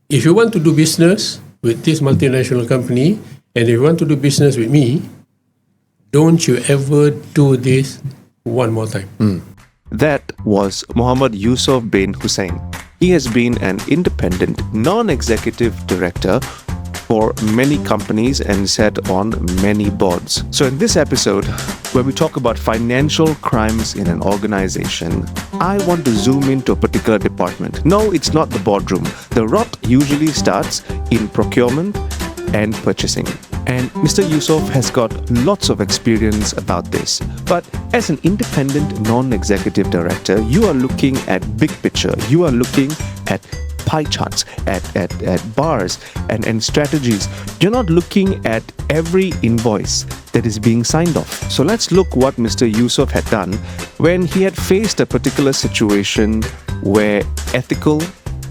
if you want to do business with this multinational company, and if you want to do business with me, don't you ever do this one more time. That was Mohammad Yusof bin Hussian. He has been an independent, non-executive director for many companies and sat on many boards. So in this episode, where we talk about financial crimes in an organization, I want to zoom into a particular department. No, it's not the boardroom. The rot usually starts in procurement and purchasing. And Mr. Yusof has got lots of experience about this. But as an independent non-executive director, you are looking at big picture. You are looking at pie charts, at bars and strategies. You're not looking at every invoice that is being signed off. So let's look what Mr. Yusof had done when he had faced a particular situation where ethical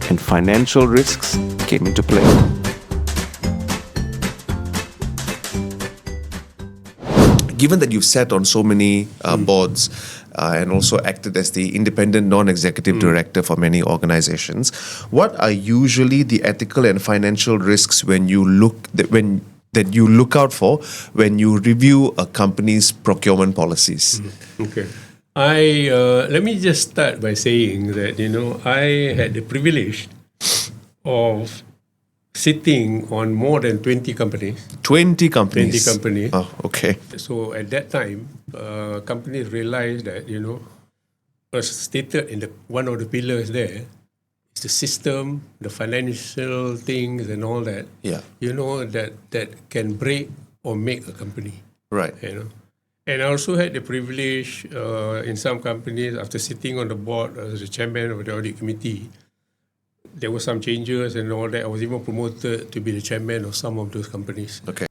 and financial risks came into play. Given that you've sat on so many boards and also acted as the independent non-executive director for many organizations, what are usually the ethical and financial risks when you look that you look out for when you review a company's procurement policies? Okay. Let me just start by saying that I had the privilege of sitting on more than 20 companies. 20 companies? 20 companies. Oh, okay. So at that time, companies realized that, as stated in one of the pillars there, it's the system, the financial things and all that, Yeah. that can break or make a company. Right. And I also had the privilege in some companies, after sitting on the board as the chairman of the audit committee, there were some changes and all that. I was even promoted to be the chairman of some of those companies. Okay.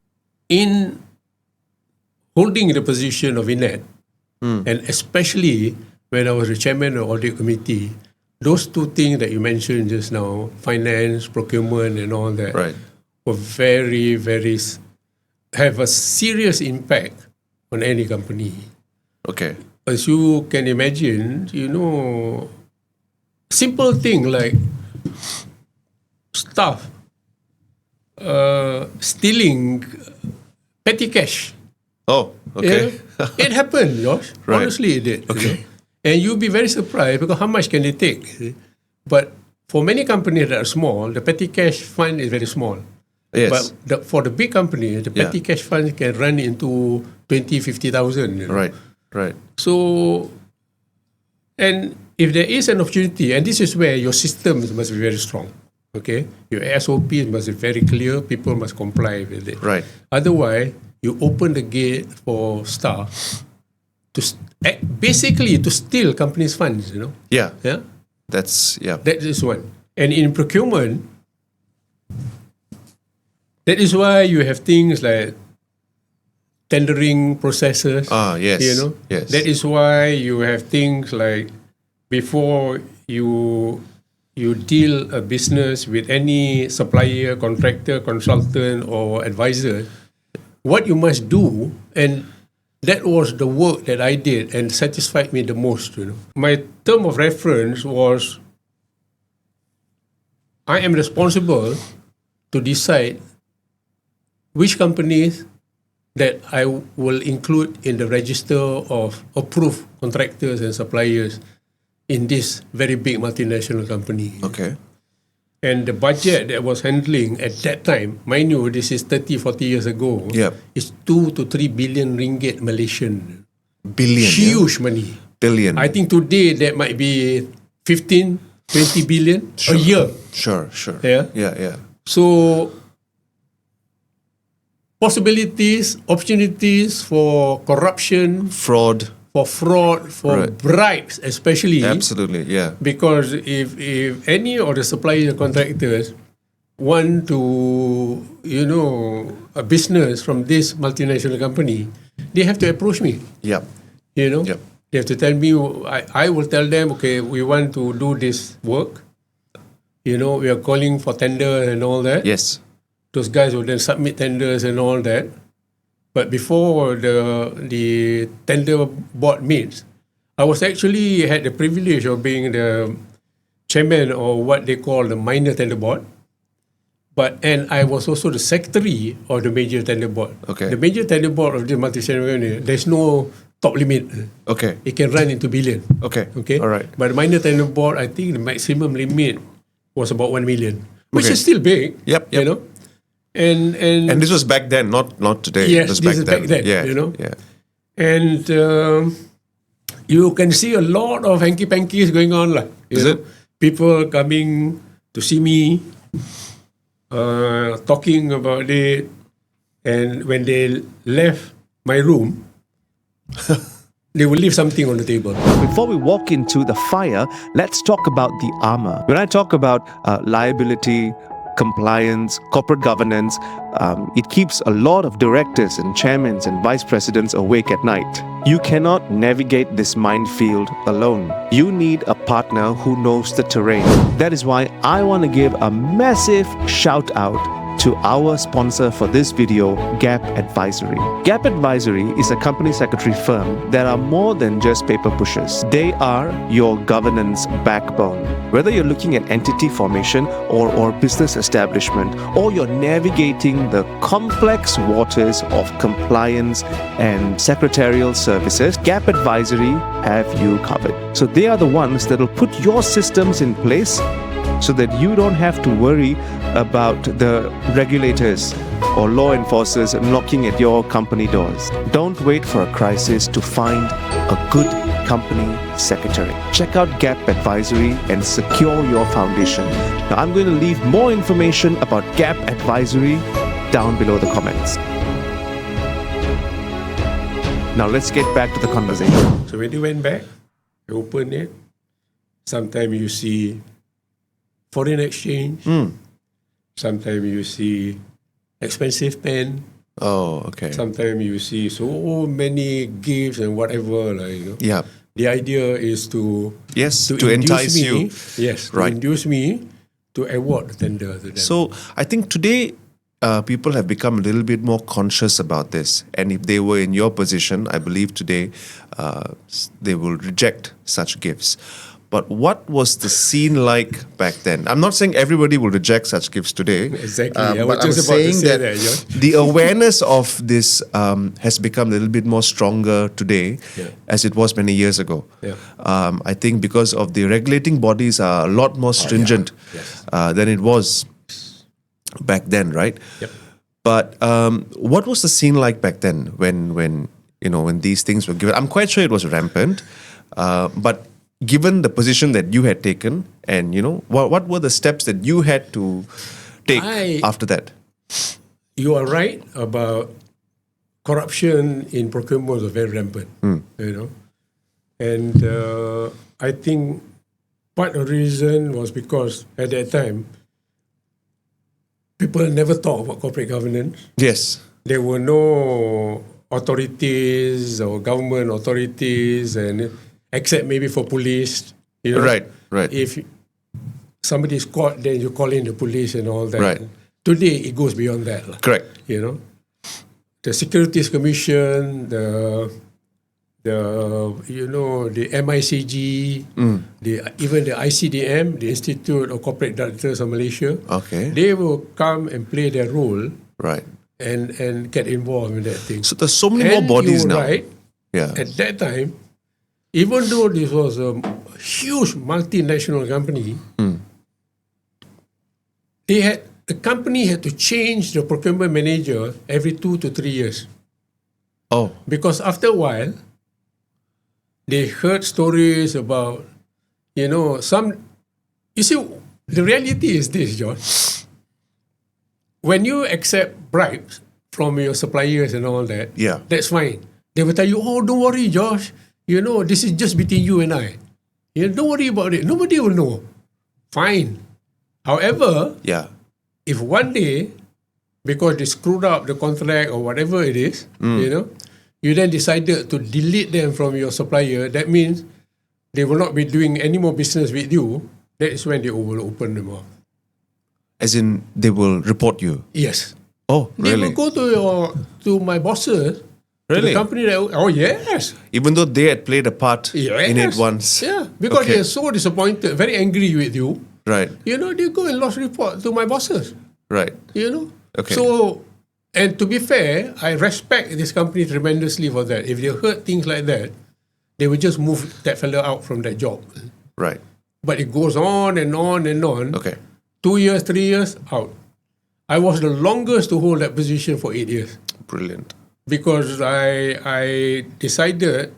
In holding the position of INET, and especially when I was the chairman of the audit committee, those two things that you mentioned just now, finance, procurement and all that, Right. were very, very, have a serious impact on any company. Okay. As you can imagine, simple thing like staff stealing petty cash. Oh, okay. It happened, Josh. Right. Honestly, it did. Okay. And you'll be very surprised because how much can they take? But for many companies that are small, the petty cash fund is very small. Yes. But for the big companies, the petty cash fund can run into 20, 50,000. Right. So, and if there is an opportunity, and this is where your systems must be very strong, okay? Your SOPs must be very clear, people must comply with it. Right. Otherwise, you open the gate for staff to basically to steal companies' funds, Yeah. Yeah? That is one. And in procurement, that is why you have things like tendering processes. Yes. Yes. That is why you have things like before you deal a business with any supplier, contractor, consultant or advisor, what you must do, and that was the work that I did and satisfied me the most. My term of reference was I am responsible to decide which companies that I will include in the register of approved contractors and suppliers in this very big multinational company. Okay. And the budget that was handling at that time, mind you, this is 30, 40 years ago, is 2 to 3 billion ringgit Malaysian. Billion. Huge money. Billion. I think today that might be 15, 20 billion a year. Sure. Yeah. So, possibilities, opportunities for corruption, Fraud, for bribes especially. Absolutely, yeah. Because if any of the supplier contractors want to, a business from this multinational company, they have to approach me. Yep. They have to tell me, I will tell them, okay, we want to do this work. We are calling for tender and all that. Yes. Those guys will then submit tenders and all that. But before the tender board meets, I was actually had the privilege of being the chairman of what they call the minor tender board. and I was also the secretary of the major tender board. Okay. The major tender board of the multi-channel company, there's no top limit. Okay. It can run into billion. Okay. Okay. All right. But the minor tender board, I think the maximum limit was about 1 million, which Okay. is still big. Yep, You yep. know, and And this was back then, not today. Yes, it was this is back then, Yeah. you know. Yeah. and you can see a lot of hanky pankies going on, lah. Is it? People coming to see me, talking about it, and when they left my room, they will leave something on the table. Before we walk into the fire, let's talk about the armor. When I talk about liability, compliance, corporate governance, it keeps a lot of directors and chairmen and vice presidents awake at night. You cannot navigate this minefield alone. You need a partner who knows the terrain. That is why I want to give a massive shout out to our sponsor for this video, Gap Advisory. Gap Advisory is a company secretary firm that are more than just paper pushers. They are your governance backbone. Whether you're looking at entity formation or business establishment, or you're navigating the complex waters of compliance and secretarial services, Gap Advisory have you covered. So they are the ones that will put your systems in place so that you don't have to worry about the regulators or law enforcers knocking at your company doors. Don't wait for a crisis to find a good company secretary. Check out Gap Advisory and secure your foundation. Now, I'm going to leave more information about Gap Advisory down below the comments. Now, let's get back to the conversation. So when you went back, you open it, sometimes you see foreign exchange, sometimes you see expensive pen, Oh, okay. sometimes you see so many gifts and whatever. Like, you know. Yeah. The idea is to Yes, to induce entice me, you. Yes, to Right. induce me to award the tender to them. So I think today people have become a little bit more conscious about this. And if they were in your position, I believe today they will reject such gifts. But what was the scene like back then? I'm not saying everybody will reject such gifts today. Exactly. I was But I'm just about to saying say that that, John. the awareness of this has become a little bit more stronger today as it was many years ago. Yeah. I think because of the regulating bodies are a lot more stringent Yes. than it was back then, right? Yep. But what was the scene like back then when these things were given? I'm quite sure it was rampant, but given the position that you had taken, and what were the steps that you had to take after that? You are right about corruption in procurement was very rampant, and I think part of the reason was because at that time people never talk about corporate governance. Yes. There were no authorities or government authorities, and except maybe for police. Right. If somebody is caught, then you call in the police and all that. Right. Today, it goes beyond that. Correct. The Securities Commission, the MICG, even the ICDM, the Institute of Corporate Directors of Malaysia. Okay. They will come and play their role. Right. And get involved in that thing. So there's so many more bodies you were now. Right. Yeah. At that time, even though this was a huge multinational company, the company had to change the procurement manager every 2 to 3 years. Oh. Because after a while, they heard stories about, you see, the reality is this, John. When you accept bribes from your suppliers and all that, that's fine. They will tell you, oh, don't worry, Josh. This is just between you and I. Don't worry about it. Nobody will know. Fine. However, if one day, because they screwed up the contract or whatever it is, you then decided to delete them from your supplier, that means they will not be doing any more business with you. That is when they will open them up. As in, they will report you? Yes. Oh, They really? will go to my bosses, to Really? the company. Yes. Even though they had played a part in it Yes. once? Yeah, because Okay. they're so disappointed, very angry with you. Right. They go and lodge report to my bosses. Right. You know? Okay. So, and to be fair, I respect this company tremendously for that. If they heard things like that, they would just move that fellow out from that job. Right. But it goes on and on and on. Okay. 2 years, 3 years, out. I was the longest to hold that position for 8 years. Brilliant. Because I decided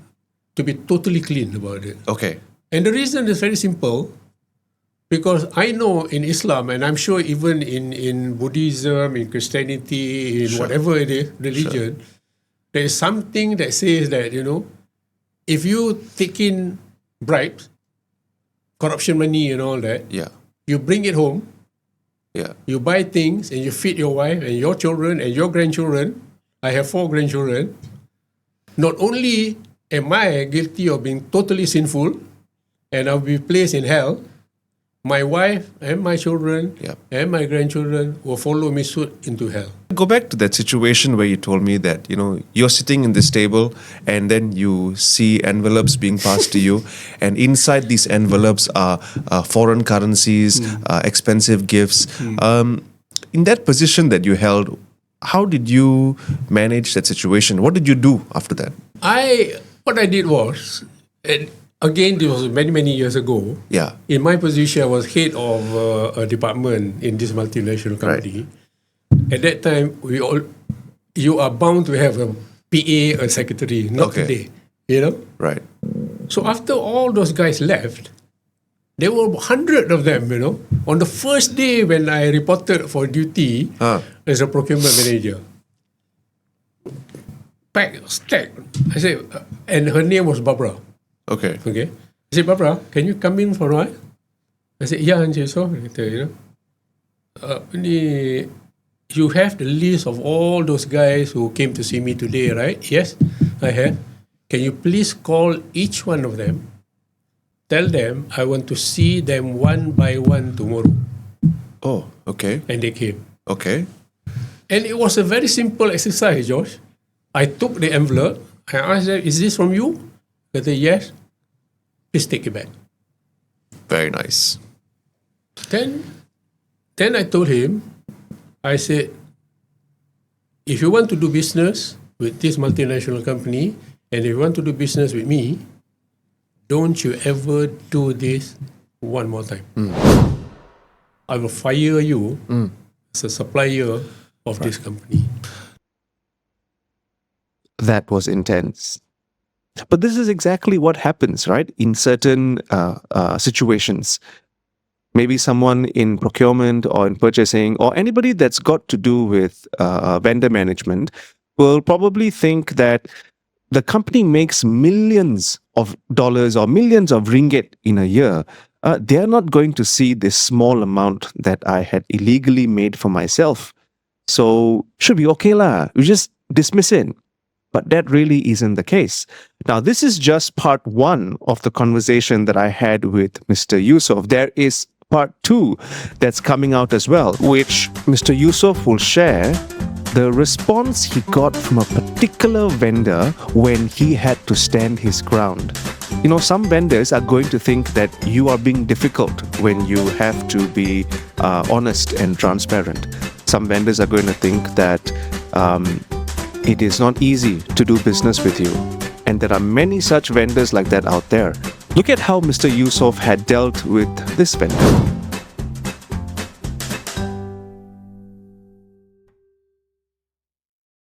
to be totally clean about it. Okay. And the reason is very simple. Because I know in Islam, and I'm sure even in Buddhism, in Christianity, in whatever it is, religion, there is something that says that, if you take in bribes, corruption money and all that, Yeah. you bring it home, Yeah. you buy things and you feed your wife and your children and your grandchildren. I have 4 grandchildren. Not only am I guilty of being totally sinful and I'll be placed in hell, my wife and my children and my grandchildren will follow me suit into hell. Go back to that situation where you told me that, you're sitting in this table and then you see envelopes being passed to you, and inside these envelopes are foreign currencies, expensive gifts. In that position that you held, how did you manage that situation? What did you do after that? What I did was, and again, this was many, many years ago. Yeah. In my position, I was head of a department in this multinational company. At that time, you are bound to have a PA, a secretary, not today. Right. So after all those guys left, there were 100 of them, On the first day when I reported for duty as a procurement manager, stack. I said, and her name was Barbara. Okay. I said, Barbara, can you come in for a while? I said, yeah, Encik Yusof. You have the list of all those guys who came to see me today, right? Yes, I have. Can you please call each one of them? Tell them I want to see them one by one tomorrow. Oh, okay. And they came. Okay. And it was a very simple exercise, Josh. I took the envelope. I asked them, is this from you? They said, yes. Please take it back. Very nice. Then I told him, I said, if you want to do business with this multinational company, and if you want to do business with me, don't you ever do this one more time. I will fire you as a supplier of this company. That was intense. But this is exactly what happens, right? In certain situations. Maybe someone in procurement or in purchasing or anybody that's got to do with vendor management will probably think that the company makes millions of dollars or millions of ringgit in a year. They're not going to see this small amount that I had illegally made for myself. So should be okay lah. We just dismiss it. But that really isn't the case. Now, this is just part 1 of the conversation that I had with Mr. Yusof. There is part 2 that's coming out as well, which Mr. Yusof will share the response he got from a particular vendor when he had to stand his ground. Some vendors are going to think that you are being difficult when you have to be honest and transparent. Some vendors are going to think that it is not easy to do business with you. And there are many such vendors like that out there. Look at how Mr. Yusof had dealt with this vendor.